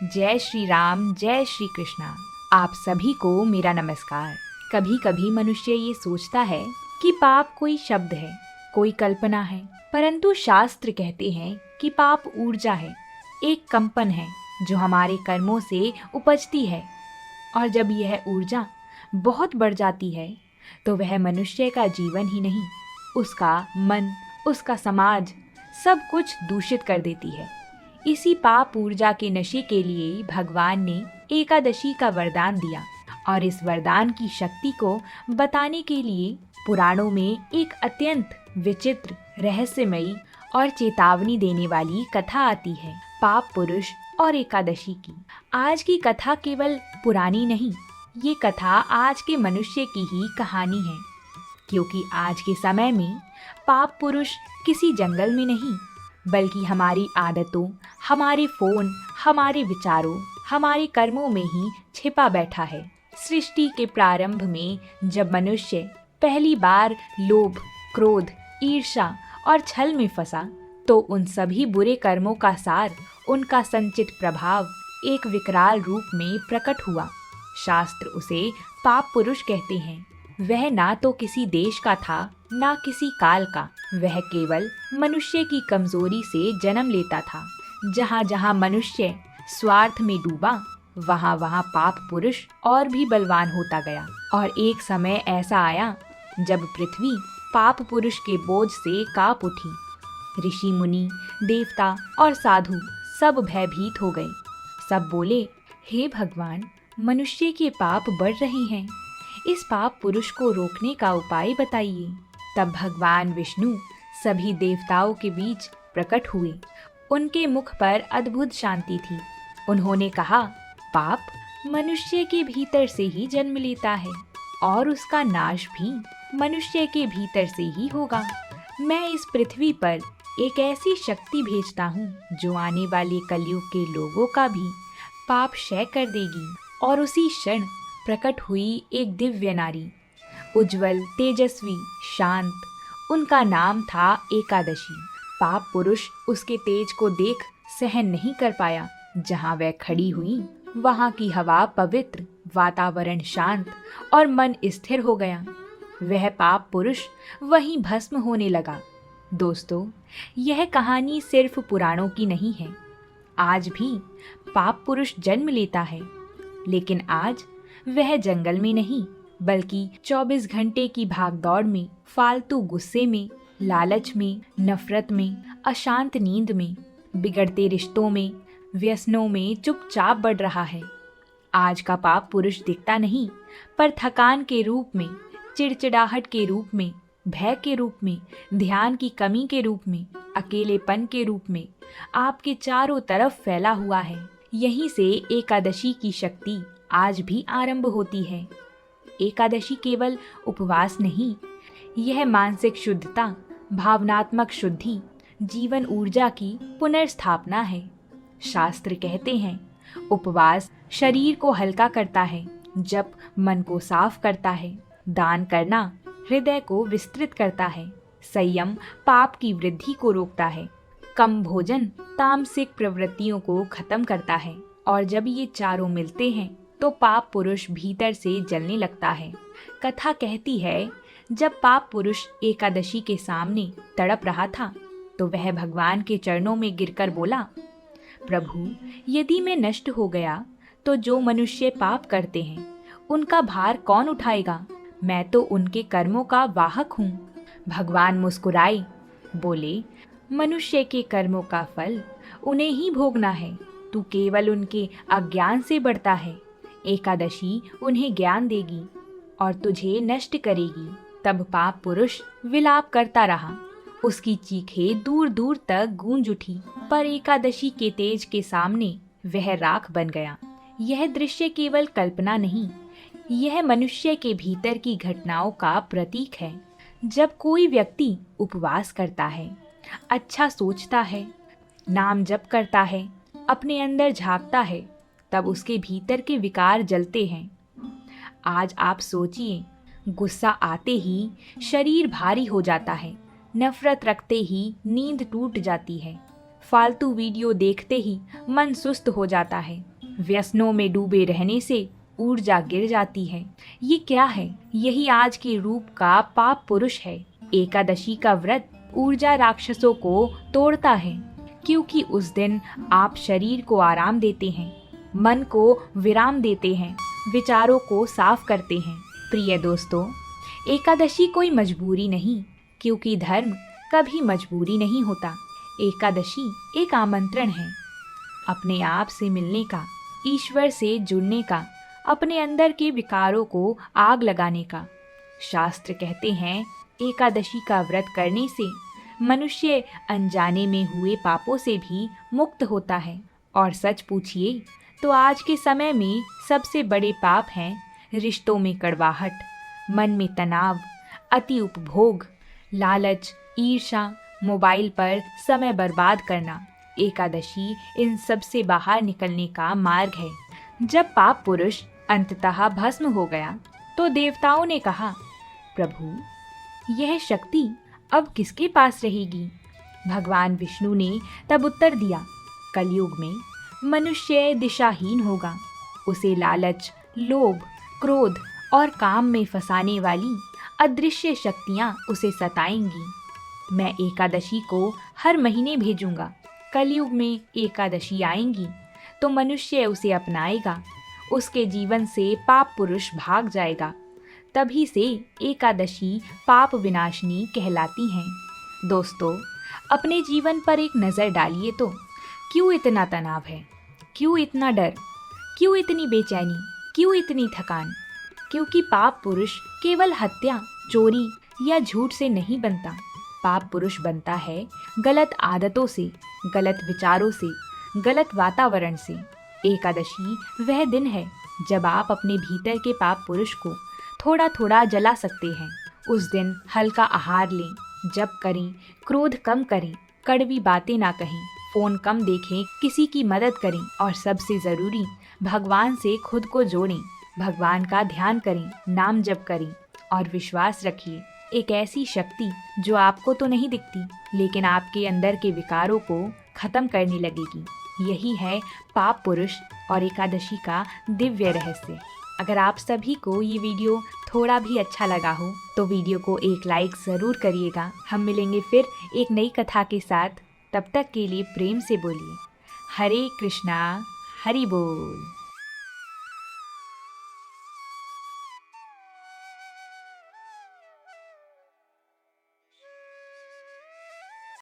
जय श्री राम, जय श्री कृष्णा। आप सभी को मेरा नमस्कार। कभी कभी मनुष्य ये सोचता है कि पाप कोई शब्द है, कोई कल्पना है, परंतु शास्त्र कहते हैं कि पाप ऊर्जा है, एक कंपन है जो हमारे कर्मों से उपजती है। और जब यह ऊर्जा बहुत बढ़ जाती है तो वह मनुष्य का जीवन ही नहीं, उसका मन, उसका समाज, सब कुछ दूषित कर देती है। इसी पाप ऊर्जा के नशे के लिए भगवान ने एकादशी का वरदान दिया और इस वरदान की शक्ति को बताने के लिए पुराणों में एक अत्यंत विचित्र, रहस्यमयी और चेतावनी देने वाली कथा आती है, पाप पुरुष और एकादशी की। आज की कथा केवल पुरानी नहीं, ये कथा आज के मनुष्य की ही कहानी है, क्योंकि आज के समय में पाप पुरुष किसी जंगल में नहीं, बल्कि हमारी आदतों, हमारे फोन, हमारे विचारों, हमारे कर्मों में ही छिपा बैठा है। सृष्टि के प्रारंभ में जब मनुष्य पहली बार लोभ, क्रोध, ईर्ष्या और छल में फंसा, तो उन सभी बुरे कर्मों का सार, उनका संचित प्रभाव एक विकराल रूप में प्रकट हुआ। शास्त्र उसे पाप पुरुष कहते हैं। वह ना तो किसी देश का था, ना किसी काल का। वह केवल मनुष्य की कमजोरी से जन्म लेता था। जहाँ जहाँ मनुष्य स्वार्थ में डूबा, वहाँ वहाँ पाप पुरुष और भी बलवान होता गया। और एक समय ऐसा आया जब पृथ्वी पाप पुरुष के बोझ से कांप उठी। ऋषि मुनि, देवता और साधु सब भयभीत हो गए। सब बोले, हे भगवान, मनुष्य के पाप बढ़ रहे हैं, इस पाप पुरुष को रोकने का उपाय बताइए। तब भगवान विष्णु सभी देवताओं के बीच प्रकट हुए। उनके मुख पर अद्भुत शांति थी। उन्होंने कहा, पाप मनुष्य के भीतर से ही जन्म लेता है और उसका नाश भी मनुष्य के भीतर से ही होगा। मैं इस पृथ्वी पर एक ऐसी शक्ति भेजता हूँ जो आने वाले कलयुग के लोगों का भी पाप क्षय कर देगी। और उसी क्षण प्रकट हुई एक दिव्य नारी, उज्जवल, तेजस्वी, शांत। उनका नाम था एकादशी। पाप पुरुष उसके तेज को देख सहन नहीं कर पाया। जहाँ वह खड़ी हुई, वहाँ की हवा पवित्र, वातावरण शांत और मन स्थिर हो गया। वह पाप पुरुष वहीं भस्म होने लगा। दोस्तों, यह कहानी सिर्फ पुराणों की नहीं है। आज भी पाप पुरुष जन्म लेता है, लेकिन आज वह जंगल में नहीं, बल्कि 24 घंटे की भागदौड़ में, फालतू गुस्से में, लालच में, नफरत में, अशांत नींद में, बिगड़ते रिश्तों में, व्यसनों में चुपचाप बढ़ रहा है। आज का पाप पुरुष दिखता नहीं, पर थकान के रूप में, चिड़चिड़ाहट के रूप में, भय के रूप में, ध्यान की कमी के रूप में, अकेलेपन के रूप में आपके चारों तरफ फैला हुआ है। यहीं से एकादशी की शक्ति आज भी आरंभ होती है। एकादशी केवल उपवास नहीं, यह मानसिक शुद्धता, भावनात्मक शुद्धि, जीवन ऊर्जा की पुनर्स्थापना है। शास्त्र कहते हैं, उपवास शरीर को हल्का करता है, जप मन को साफ करता है, दान करना हृदय को विस्तृत करता है, संयम पाप की वृद्धि को रोकता है, कम भोजन तामसिक प्रवृत्तियों को खत्म करता है। और जब ये चारों मिलते हैं तो पाप पुरुष भीतर से जलने लगता है। कथा कहती है, जब पाप पुरुष एकादशी के सामने तड़प रहा था तो वह भगवान के चरणों में गिरकर बोला, प्रभु, यदि मैं नष्ट हो गया तो जो मनुष्य पाप करते हैं उनका भार कौन उठाएगा? मैं तो उनके कर्मों का वाहक हूँ। भगवान मुस्कुराए, बोले, मनुष्य के कर्मों का फल उन्हें ही भोगना है। तू केवल उनके अज्ञान से बढ़ता है। एकादशी उन्हें ज्ञान देगी और तुझे नष्ट करेगी। तब पाप पुरुष विलाप करता रहा। उसकी चीखें दूर दूर तक गूंज उठी, पर एकादशी के तेज के सामने वह राख बन गया। यह दृश्य केवल कल्पना नहीं, यह मनुष्य के भीतर की घटनाओं का प्रतीक है। जब कोई व्यक्ति उपवास करता है, अच्छा सोचता है, नाम जप करता है, अपने अंदर झांकता है, तब उसके भीतर के विकार जलते हैं। आज आप सोचिए, गुस्सा आते ही शरीर भारी हो जाता है, नफरत रखते ही नींद टूट जाती है, फालतू वीडियो देखते ही मन सुस्त हो जाता है। व्यसनों में डूबे रहने से ऊर्जा गिर जाती है। ये क्या है? यही आज के रूप का पाप पुरुष है। एकादशी का व्रत ऊर्जा राक्षसों को तोड़ता है, क्योंकि उस दिन आप शरीर को आराम देते हैं, मन को विराम देते हैं, विचारों को साफ करते हैं। प्रिय दोस्तों, एकादशी कोई मजबूरी नहीं, क्योंकि धर्म कभी मजबूरी नहीं होता। एकादशी एक आमंत्रण है अपने आप से मिलने का, ईश्वर से जुड़ने का, अपने अंदर के विकारों को आग लगाने का। शास्त्र कहते हैं एकादशी का व्रत करने से मनुष्य अनजाने में हुए पापों से भी मुक्त होता है। और सच पूछिए तो आज के समय में सबसे बड़े पाप हैं रिश्तों में कड़वाहट, मन में तनाव, अति उपभोग, लालच, ईर्ष्या, मोबाइल पर समय बर्बाद करना। एकादशी इन सब से बाहर निकलने का मार्ग है। जब पाप पुरुष अंततः भस्म हो गया तो देवताओं ने कहा, प्रभु, यह शक्ति अब किसके पास रहेगी? भगवान विष्णु ने तब उत्तर दिया, कलयुग में मनुष्य दिशाहीन होगा। उसे लालच, लोभ, क्रोध और काम में फंसाने वाली अदृश्य शक्तियां उसे सताएंगी। मैं एकादशी को हर महीने भेजूंगा। कलयुग में एकादशी आएंगी तो मनुष्य उसे अपनाएगा, उसके जीवन से पाप पुरुष भाग जाएगा। तभी से एकादशी पाप विनाशिनी कहलाती हैं। दोस्तों, अपने जीवन पर एक नज़र डालिए तो क्यों इतना तनाव है? क्यों इतना डर? क्यों इतनी बेचैनी? क्यों इतनी थकान? क्योंकि पाप पुरुष केवल हत्या, चोरी या झूठ से नहीं बनता। पाप पुरुष बनता है गलत आदतों से, गलत विचारों से, गलत वातावरण से। एकादशी वह दिन है जब आप अपने भीतर के पाप पुरुष को थोड़ा थोड़ा जला सकते हैं। उस दिन हल्का आहार लें, जप करें, क्रोध कम करें, कड़वी बातें ना कहें, फोन कम देखें, किसी की मदद करें और सबसे ज़रूरी भगवान से खुद को जोड़ें। भगवान का ध्यान करें, नाम जप करें और विश्वास रखिए, एक ऐसी शक्ति जो आपको तो नहीं दिखती लेकिन आपके अंदर के विकारों को खत्म करने लगेगी। यही है पाप पुरुष और एकादशी का दिव्य रहस्य। अगर आप सभी को ये वीडियो थोड़ा भी अच्छा लगा हो तो वीडियो को एक लाइक ज़रूर करिएगा। हम मिलेंगे फिर एक नई कथा के साथ। तब तक के लिए प्रेम से बोलिए हरे कृष्णा, हरि बोल।